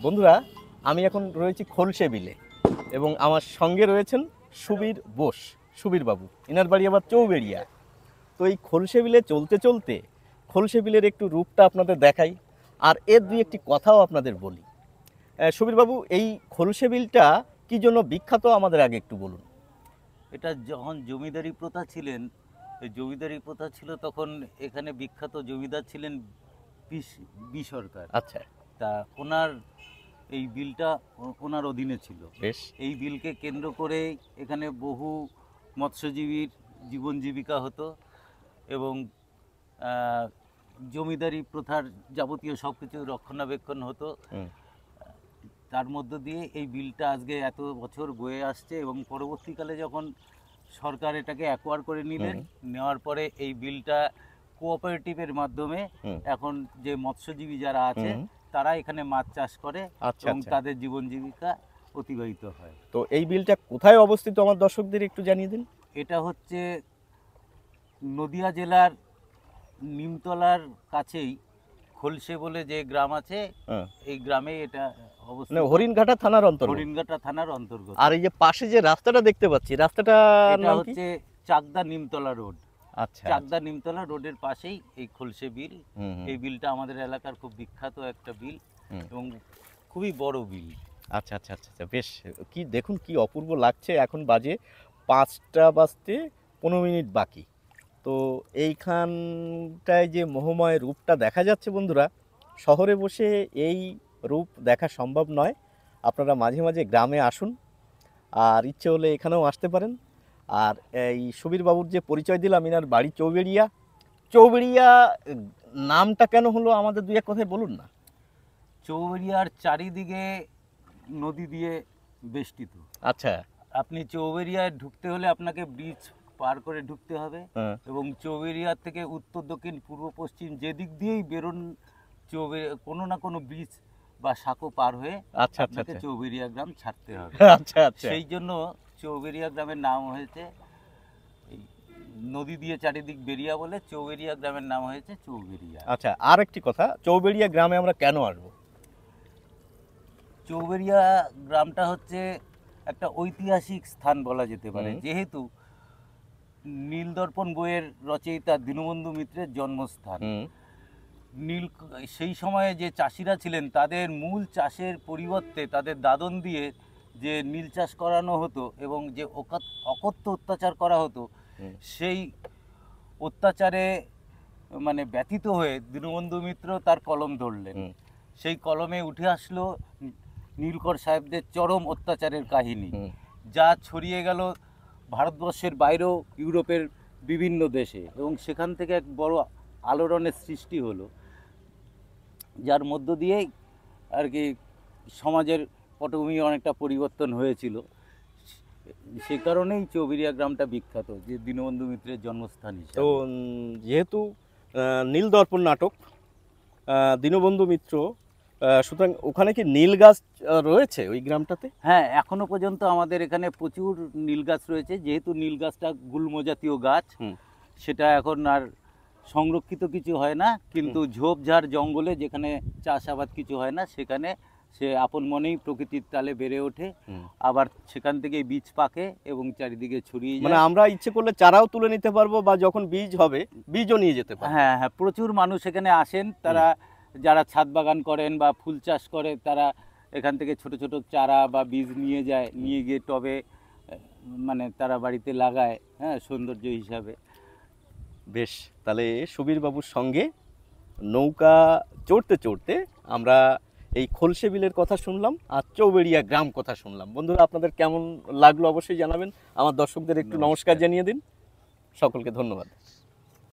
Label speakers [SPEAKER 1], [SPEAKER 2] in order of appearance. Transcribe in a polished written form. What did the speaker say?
[SPEAKER 1] বন্ধুরা, আমি এখন রয়েছি খোলসে বিলে এবং আমার সঙ্গে রয়েছেন সুবীর বাবু। এনার বাড়ি আবার চৌবেড়িয়া। তো এই খোলসে বিলে চলতে চলতে খোলসে বিলের একটু রূপটা আপনাদের দেখাই, আর এর দুই একটি কথাও আপনাদের বলি। সুবীর বাবু, এই খোলসে বিলটা কি জন্য বিখ্যাত আমাদের আগে একটু বলুন।
[SPEAKER 2] এটা যখন জমিদারি প্রথা ছিলেন, এই জমিদারি প্রথা ছিল তখন এখানে বিখ্যাত জমিদার ছিলেন বি সরকার।
[SPEAKER 1] আচ্ছা,
[SPEAKER 2] তা ওনার এই বিলটা ওনার অধীনে ছিল।
[SPEAKER 1] বেশ।
[SPEAKER 2] এই বিলকে কেন্দ্র করে এখানে বহু মৎস্যজীবীর জীবন জীবিকা হতো এবং জমিদারি প্রথার যাবতীয় সব কিছু রক্ষণাবেক্ষণ হতো। তার মধ্য দিয়ে এই বিলটা আজকে এত বছর বয়ে আসছে এবং পরবর্তীকালে যখন সরকার এটাকে অ্যাকোয়ার করে নেওয়ার পরে এই বিলটা কোঅপারেটিভের মাধ্যমে এখন যে মৎস্যজীবী যারা আছে তারা এখানে মাছ চাষ করে এবং তাদের জীবন জীবিকা অতিবাহিত হয়।
[SPEAKER 1] তো এই বিলটা কোথায় অবস্থিত আমার দর্শকদের একটু জানিয়ে দিন।
[SPEAKER 2] এটা হচ্ছে নদিয়া জেলার নিমতলার কাছেই খোলসে বলে যে গ্রাম আছে, এই গ্রামে এটা অবস্থিত।
[SPEAKER 1] হরিণঘাটা থানার অন্তর্গত।
[SPEAKER 2] হরিণঘাটা থানার অন্তর্গত।
[SPEAKER 1] আর এই যে পাশে যে রাস্তাটা দেখতে পাচ্ছি, রাস্তাটা
[SPEAKER 2] এটা হচ্ছে চাকদা নিমতলা রোড।
[SPEAKER 1] আচ্ছা,
[SPEAKER 2] চাকদা নিমতলা রোডের পাশেই এই খোলসে বিল। এই বিলটা আমাদের এলাকার খুব বিখ্যাত একটা বিল এবং খুবই বড় বিল।
[SPEAKER 1] আচ্ছা আচ্ছা আচ্ছা আচ্ছা, বেশ। কি দেখুন, কি অপূর্ব লাগছে। এখন বাজে 5টা বাজতে 15 মিনিট বাকি। তো এইখানটায় যে মোহময় রূপটা দেখা যাচ্ছে বন্ধুরা, শহরে বসে এই রূপ দেখা সম্ভব নয়। আপনারা মাঝে মাঝে গ্রামে আসুন, আর ইচ্ছে হলে এখানেও আসতে পারেন। আর এই সুবীর বাবুর যে পরিচয় দিলাম, এনার বাড়ি চৌবেড়িয়া। চৌবেড়িয়া নামটা কেন হলো আমাদের দুই এক কথায় বলুন না।
[SPEAKER 2] চৌবেড়িয়ার চারিদিকে নদী দিয়ে বেষ্টিত।
[SPEAKER 1] আচ্ছা,
[SPEAKER 2] আপনি চৌবেড়িয়ায় ঢুকতে হলে আপনাকে ব্রিজ পার করে ঢুকতে হবে এবং চৌবেড়িয়া থেকে উত্তর দক্ষিণ পূর্ব পশ্চিম যেদিক দিয়েই বেরোন, কোনো না কোনো ব্রিজ বা সাঁকো পার হয়ে আপনাকে চৌবেড়িয়া গ্রাম ছাড়তে হবে।
[SPEAKER 1] আচ্ছা আচ্ছা,
[SPEAKER 2] সেই জন্য চৌবেড়িয়া গ্রামের নাম হয়েছে, এই নদী দিয়ে চারিদিক বেরিয়া বলে চৌবেড়িয়া গ্রামের নাম হয়েছে চৌবেড়িয়া।
[SPEAKER 1] আচ্ছা, আর একটি কথা, চৌবেড়িয়া গ্রামে আমরা কেন আসবো?
[SPEAKER 2] চৌবেড়িয়া গ্রামটা হচ্ছে একটা ঐতিহাসিক স্থান বলা যেতে পারে, যেহেতু নীলদর্পণ বইয়ের রচয়িতা দীনবন্ধু মিত্রের জন্মস্থান। সেই সময়ে যে চাষিরা ছিলেন তাদের মূল চাষের পরিবর্তে তাদের দাদন দিয়ে যে নীল চাষ করানো হতো এবং যে অকথ্য অত্যাচার করা হতো, সেই অত্যাচারে মানে ব্যথিত হয়ে দীনবন্ধু মিত্র তার কলম ধরলেন। সেই কলমে উঠে আসলো নীলকর সাহেবদের চরম অত্যাচারের কাহিনী, যা ছড়িয়ে গেল ভারতবর্ষের বাইরেও ইউরোপের বিভিন্ন দেশে এবং সেখান থেকে এক বড় আলোড়নের সৃষ্টি হলো, যার মধ্য দিয়েই আর কি সমাজের পটভূমি অনেকটা পরিবর্তন হয়েছিল। সে কারণেই চৌবেড়িয়া গ্রামটা বিখ্যাত, যে দীনবন্ধু মিত্রের জন্মস্থান হিসেবে।
[SPEAKER 1] তো যেহেতু নীলদর্পণ নাটক, দীনবন্ধু মিত্র, সুতরাং ওখানে কি নীল গাছ রয়েছে ওই গ্রামটাতে?
[SPEAKER 2] হ্যাঁ, এখনো পর্যন্ত আমাদের এখানে প্রচুর নীল গাছ রয়েছে। যেহেতু নীল গাছটা গুল্ম জাতীয় গাছ, সেটা এখন আর সংরক্ষিত কিছু হয় না, কিন্তু ঝোপঝাড় জঙ্গলে যেখানে চাষাবাদ কিছু হয় না সেখানে সে আপন মনেই প্রকৃতির তালে বেড়ে ওঠে, আবার সেখান থেকে বীজ পাকে এবং চারিদিকে ছড়িয়ে যায়।
[SPEAKER 1] মানে আমরা ইচ্ছে করলে চারাও তুলে নিতে পারবো, বা যখন বীজ হবে বীজও নিয়ে যেতে পারবো।
[SPEAKER 2] হ্যাঁ হ্যাঁ, প্রচুর মানুষ এখানে আসেন। তারা যারা ছাদ বাগান করেন বা ফুল চাষ করে, তারা এখান থেকে ছোট ছোট চারা বা বীজ নিয়ে যায়, নিয়ে গিয়ে টবে মানে তারা বাড়িতে লাগায়, হ্যাঁ, সৌন্দর্য হিসাবে।
[SPEAKER 1] বেশ, তাহলে সুবীর বাবুর সঙ্গে নৌকা চড়তে চড়তে আমরা এই খোলসে বিলের কথা শুনলাম আর চৌবেড়িয়া গ্রাম কথা শুনলাম। বন্ধুরা, আপনাদের কেমন লাগলো অবশ্যই জানাবেন। আমার দর্শকদের একটু নমস্কার জানিয়ে দিন। সকলকে ধন্যবাদ।